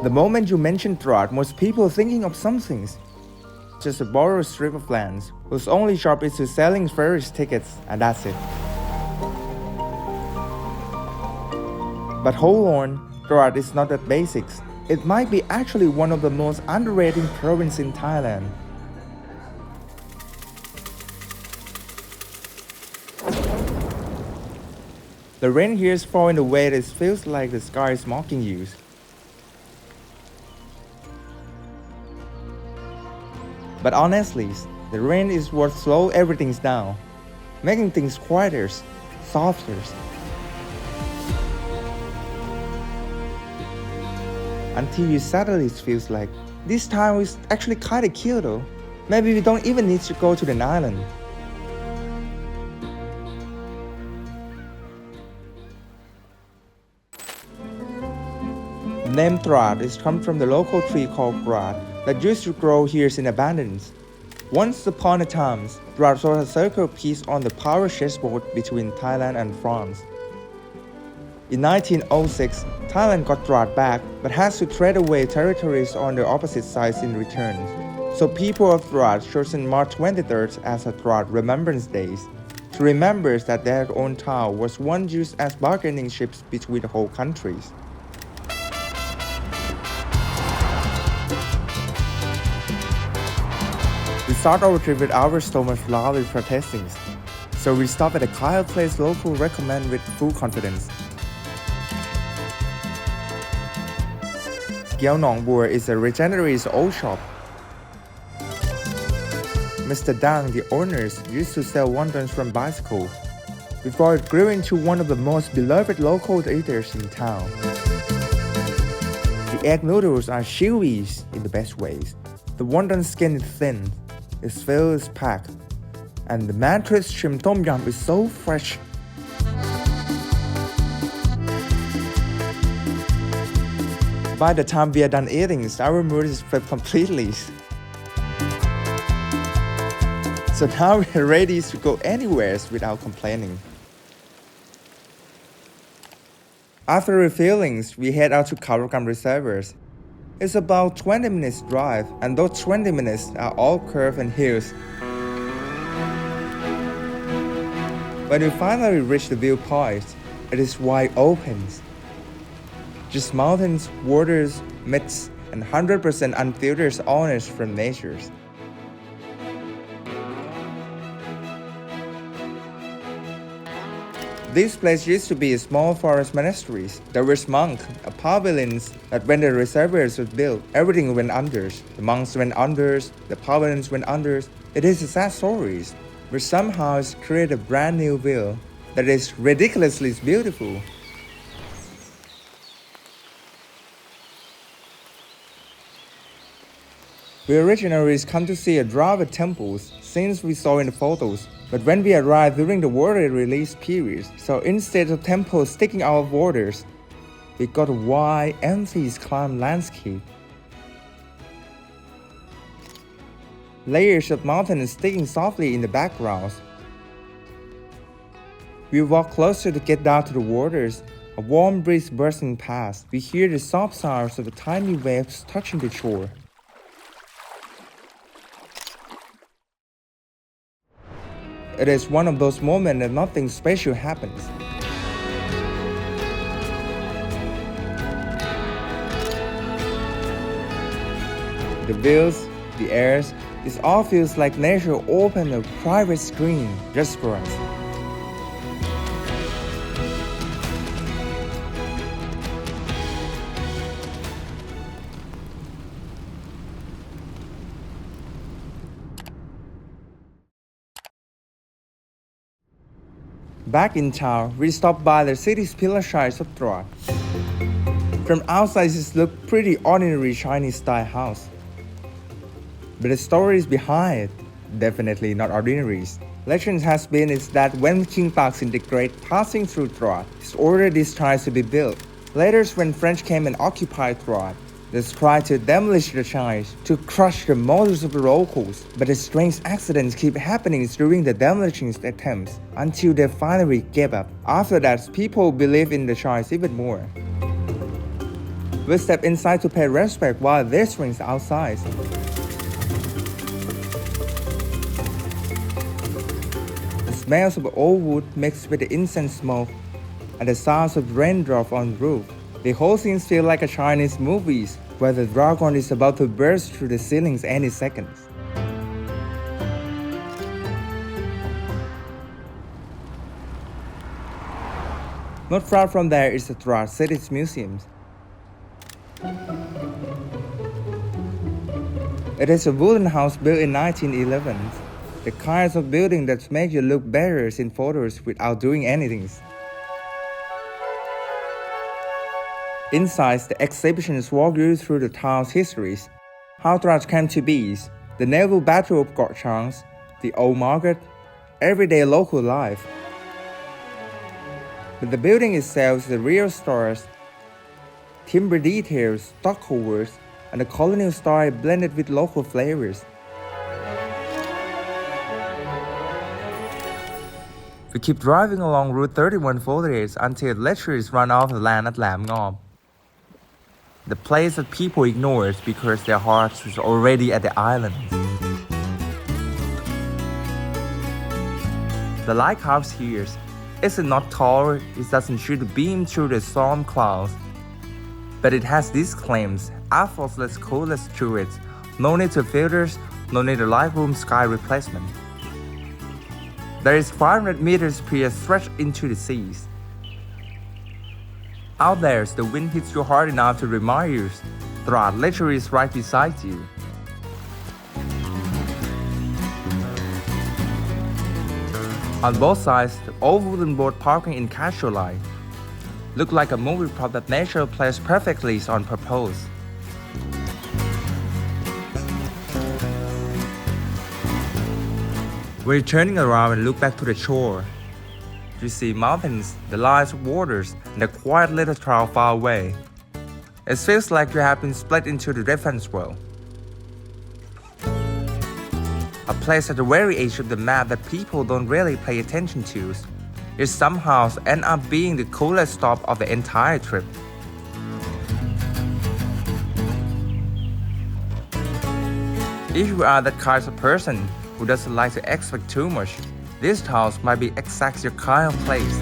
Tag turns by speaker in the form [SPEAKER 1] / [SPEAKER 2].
[SPEAKER 1] The moment you mention Trat, most people thinking of something. Just a borrowed strip of land, whose only job is to selling ferry tickets, and that's it. But hold on, Trat is not that basic. It might be actually one of the most underrated provinces in Thailand. The rain here is falling in a way that it feels like the sky is mocking you. But honestly, the rain is what slows everything down, making things quieter, softer. Until you suddenly feels like, this time is actually kinda cute though. Maybe we don't even need to go to the island. The name Trat is come from the local tree called Trat that used to grow here in abundance. Once upon a time, Trat was a circle piece on the power chessboard between Thailand and France. In 1906, Thailand got Trat back but has to trade away territories on the opposite sides in return. So people of Trat chosen March 23rd as a Trat Remembrance Day to remember that their own town was once used as bargaining chips between the whole countries. We start our trip with our stomach loudly protesting, so we stop at a quiet place locals recommend with full confidence. Kiew Nong Bua is a legendary old shop. Mr. Dang, the owners, used to sell wontons from bicycle before it grew into one of the most beloved local eaters in town. The egg noodles are chewy in the best ways. The wonton skin is thin, its fill is packed, and the mattress shrimp tom yum is so fresh. By the time we are done eating, our mood is flipped completely. So now we are ready to go anywhere without complaining. After refilling, we head out to Khao Ra Kam Reservoir. It's about 20 minutes drive, and those 20 minutes are all curves and hills. When we finally reach the viewpoint, it is wide open. Just mountains, waters, mists, and 100% unfiltered honest from nature. This place used to be a small forest monastery. There was monks, a pavilions that when the reservoirs was built, everything went under. The monks went under, the pavilions went under. It is a sad story, but somehow it's created a brand new view that is ridiculously beautiful. We originally come to see a drive temples since we saw in the photos, but when we arrived during the water release period, so instead of temples sticking out of waters, we got a wide, empty climb landscape. Layers of mountains sticking softly in the background. We walk closer to get down to the waters. A warm breeze bursting past. We hear the soft sounds of the tiny waves touching the shore. It is one of those moments that nothing special happens. The views, the airs, it all feels like nature opened a private screen just for us. Back in town, we stopped by the city's Pillar Shrine of Trat. From outside, it looked pretty ordinary Chinese-style house. But the stories behind it, definitely not ordinary. Legend has been is that when King Taksin the Great passing through Trat, he ordered this shrine to be built. Later, when French came and occupied Trat, they tried to demolish the shrine to crush the morals of the locals, but the strange accidents keep happening during the demolition attempts until they finally gave up. After that, people believe in the shrine even more. We step inside to pay respect while this rings outside. The smells of old wood mixed with the incense smoke and the sounds of raindrops on the roof. The whole scene feels like a Chinese movie where the dragon is about to burst through the ceilings any second. Not far from there is the Trat City Museum. It is a wooden house built in 1911, the kinds of building that make you look better in photos without doing anything. Inside, the exhibitions walk you through the town's histories, how Trat came to be, the naval battle of Gorchang's, the old market, everyday local life. But the building itself is the real stars, timber details, stucco and the colonial style blended with local flavors. We keep driving along Route 3148 until lecturers run off the land at Lam Ngom, the place that people ignore because their hearts is already at the island. The lighthouse here is not tall, it doesn't shoot a beam through the storm clouds, but it has these claims: effortless coolness to it, no need to filters, no need a lightroom sky replacement. There is 500 meters pier stretched into the seas. Out there, the wind hits you hard enough to remind you Trat literally is right beside you. On both sides, the old wooden boat parking in casual light look like a movie prop that nature plays perfectly on purpose. We're turning around and look back to the shore. You see mountains, the lines of waters, and a quiet little trail far away. It feels like you have been split into the reference world. A place at the very edge of the map that people don't really pay attention to, it somehow ends up being the coolest stop of the entire trip. If you are that kind of person who doesn't like to expect too much, this house might be exactly your kind of place.